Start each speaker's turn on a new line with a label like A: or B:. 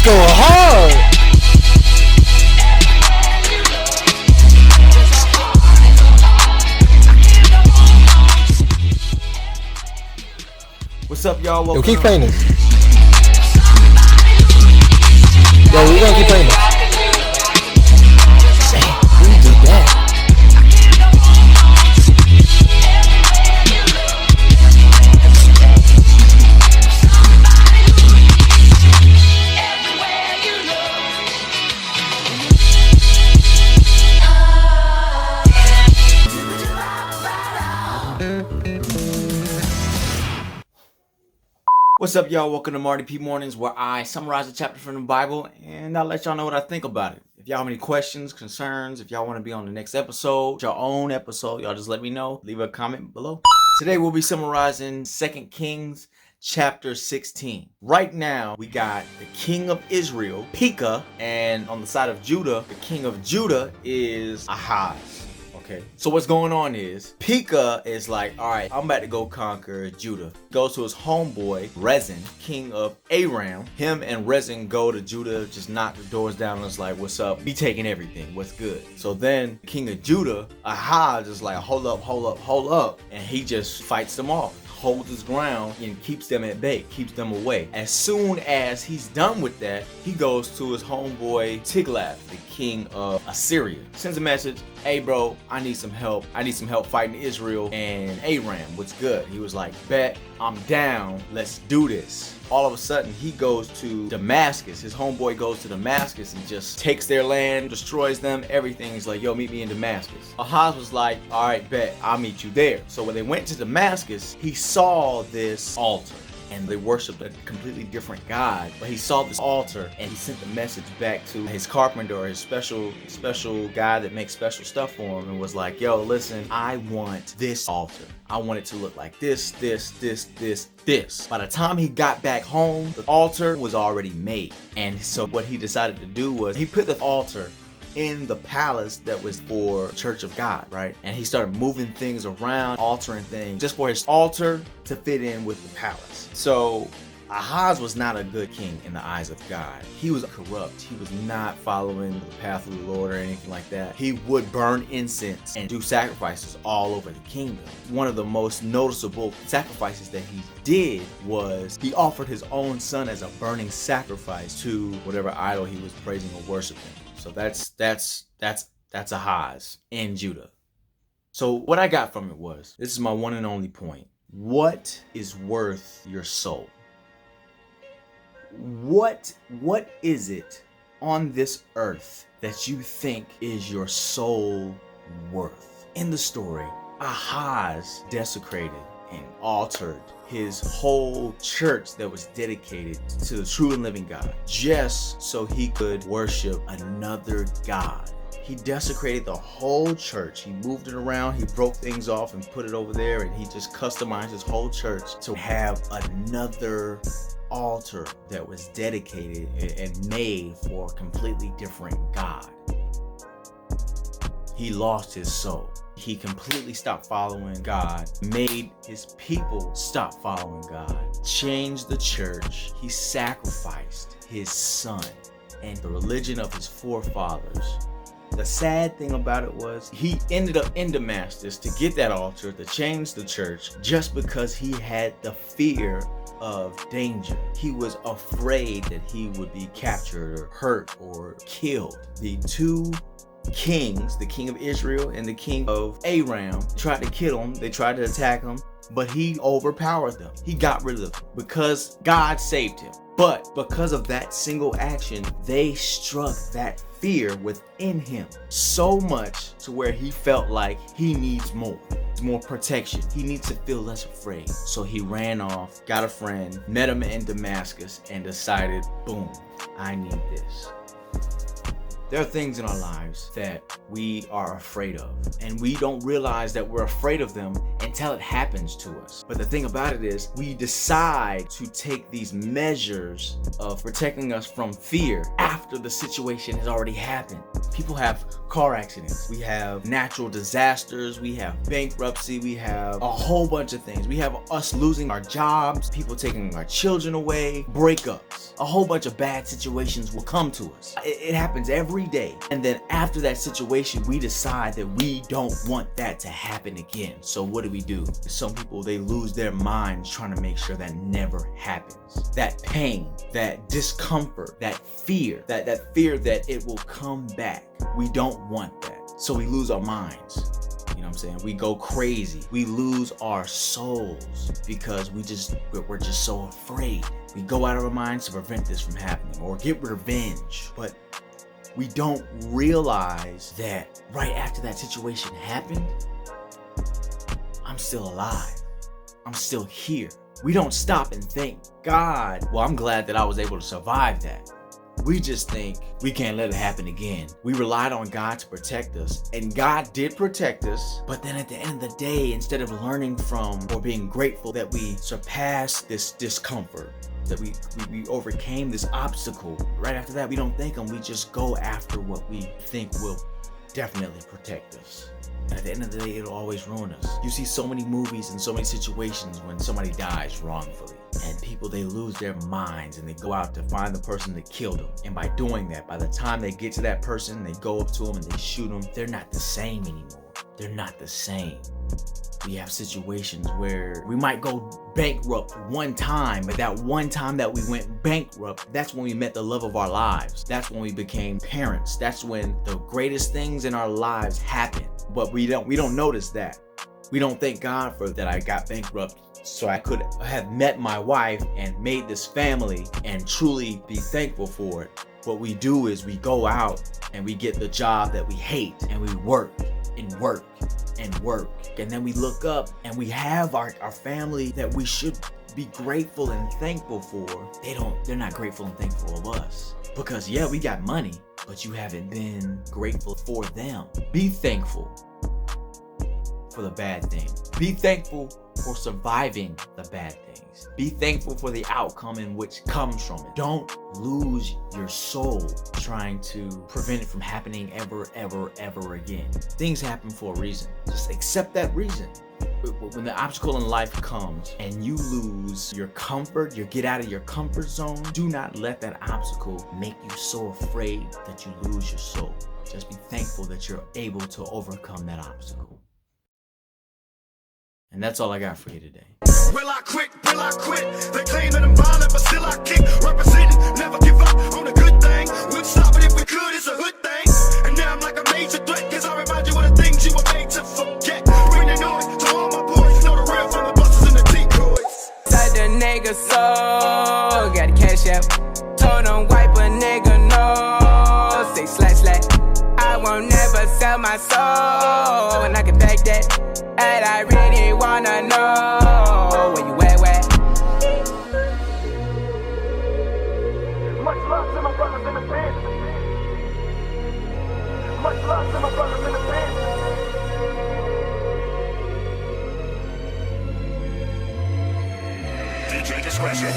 A: go hard.
B: What's up, y'all?
A: Yo,
B: Welcome
A: keep
B: to-
A: playing this. Yo, we're gonna keep playing this. Damn, who did that?
B: What's up, y'all? Welcome to Marty P Mornings, where I summarize a chapter from the Bible and I'll let y'all know what I think about it. If y'all have any questions, concerns, if y'all want to be on the next episode, your own episode, y'all just let me know. Leave a comment below. Today we'll be summarizing 2 Kings chapter 16. Right now, we got the king of Israel, Pekah, and on the side of Judah, the king of Judah is Ahaz. Okay, so what's going on is Pekah is like, all right, I'm about to go conquer Judah. Goes to his homeboy Rezin, king of Aram. Him and Rezin go to Judah, just knock the doors down and it's like, what's up? Be taking everything. What's good? So then the king of Judah, Ahaz, is like, hold up, and he just fights them off. Holds his ground and keeps them at bay, keeps them away. As soon as he's done with that, he goes to his homeboy Tiglath, the king of Assyria. Sends a message, hey bro, I need some help. I need some help fighting Israel and Aram. What's good? He was like, bet, I'm down. Let's do this. All of a sudden, he goes to Damascus. His homeboy goes to Damascus and just takes their land, destroys them, everything. He's like, yo, meet me in Damascus. Ahaz was like, all right, bet, I'll meet you there. So when they went to Damascus, he saw this altar. And they worshiped a completely different god. But he saw this altar and he sent the message back to his carpenter or his special guy that makes special stuff for him and was like, yo, listen, I want this altar. I want it to look like this. By the time he got back home, the altar was already made. And so what he decided to do was he put the altar in the palace that was for Church of God, right? And he started moving things around, altering things just for his altar to fit in with the palace. So Ahaz was not a good king in the eyes of God. He was corrupt. He was not following the path of the Lord or anything like that. He would burn incense and do sacrifices all over the kingdom. One of the most noticeable sacrifices that he did was he offered his own son as a burning sacrifice to whatever idol he was praising or worshiping. So that's Ahaz in Judah. So what I got from it was, this is my one and only point. What is worth your soul? What is it on this earth that you think is your soul worth? In the story, Ahaz desecrated and altered his whole church that was dedicated to the true and living God just so he could worship another god. He desecrated the whole church. He moved it around. He broke things off and put it over there, and he just customized his whole church to have another altar that was dedicated and made for a completely different god. He lost his soul. He completely stopped following God, made his people stop following God, changed the church. He sacrificed his son and the religion of his forefathers. The sad thing about it was he ended up in Damascus to get that altar, to change the church, just because he had the fear of danger. He was afraid that he would be captured or hurt or killed. The two kings, the king of Israel and the king of Aram, tried to kill him. They tried to attack him, but he overpowered them. He got rid of them because God saved him. But because of that single action, they struck that fear within him so much to where he felt like he needs more protection. He needs to feel less afraid. So he ran off, got a friend, met him in Damascus, and decided, boom, I need this. There are things in our lives that we are afraid of, and we don't realize that we're afraid of them until it happens to us. But the thing about it is, we decide to take these measures of protecting us from fear after the situation has already happened. People have car accidents, we have natural disasters, we have bankruptcy, we have a whole bunch of things. We have us losing our jobs, people taking our children away, breakups. a whole bunch of bad situations will come to us. It happens every day. And then after that situation, we decide that we don't want that to happen again. So what do? Some people, they lose their minds trying to make sure that never happens. That pain, that discomfort, that fear that it will come back. We don't want that. So we lose our minds. You know what I'm saying? We go crazy. We lose our souls because we're just so afraid. We go out of our minds to prevent this from happening or get revenge. But we don't realize that right after that situation happened, I'm still alive. I'm still here. We don't stop and think, God, well, I'm glad that I was able to survive that. We just think we can't let it happen again. We relied on God to protect us, and God did protect us. But then at the end of the day, instead of learning from or being grateful that we surpassed this discomfort, that we overcame this obstacle, right after that, we don't thank Him. We just go after what we think will definitely protect us. And at the end of the day, it'll always ruin us. You see so many movies and so many situations when somebody dies wrongfully. And people, they lose their minds and they go out to find the person that killed them. And by doing that, by the time they get to that person, they go up to them and they shoot them. They're not the same anymore. They're not the same. We have situations where we might go bankrupt one time, but that one time that we went bankrupt, that's when we met the love of our lives. That's when we became parents. That's when the greatest things in our lives happen. But we don't notice that. We don't thank God for that I got bankrupt so I could have met my wife and made this family and truly be thankful for it. What we do is we go out and we get the job that we hate and we work and work and work. And then we look up and we have our family that we should be grateful and thankful for. They're not grateful and thankful of us. Because yeah, we got money, but you haven't been grateful for them. Be thankful for the bad things. Be thankful for surviving the bad things. Be thankful for the outcome in which comes from it. Don't lose your soul trying to prevent it from happening ever again. Things happen for a reason. Just accept that reason. When the obstacle in life comes and you lose your comfort, you get out of your comfort zone, do not let that obstacle make you so afraid that you lose your soul. Just be thankful that you're able to overcome that obstacle. And that's all I got for you today.
C: Will I quit? They claim that I'm violent, but still I kick. Representing, never give up on a good thing. We'll stop it if we could, it's a hood thing. And now I'm like a major threat, cause I remind you of the things you were made to forget. Bring the noise to all my boys, know the real from the buses and the decoys.
D: Said the nigga so, got the cash out. Told him wipe a nigga no, say slash. I won't never sell my soul, and I can back that. And I really wanna know where you at.
C: Much love to my brothers in the band. Much love to my brothers in the band. DJ discretion.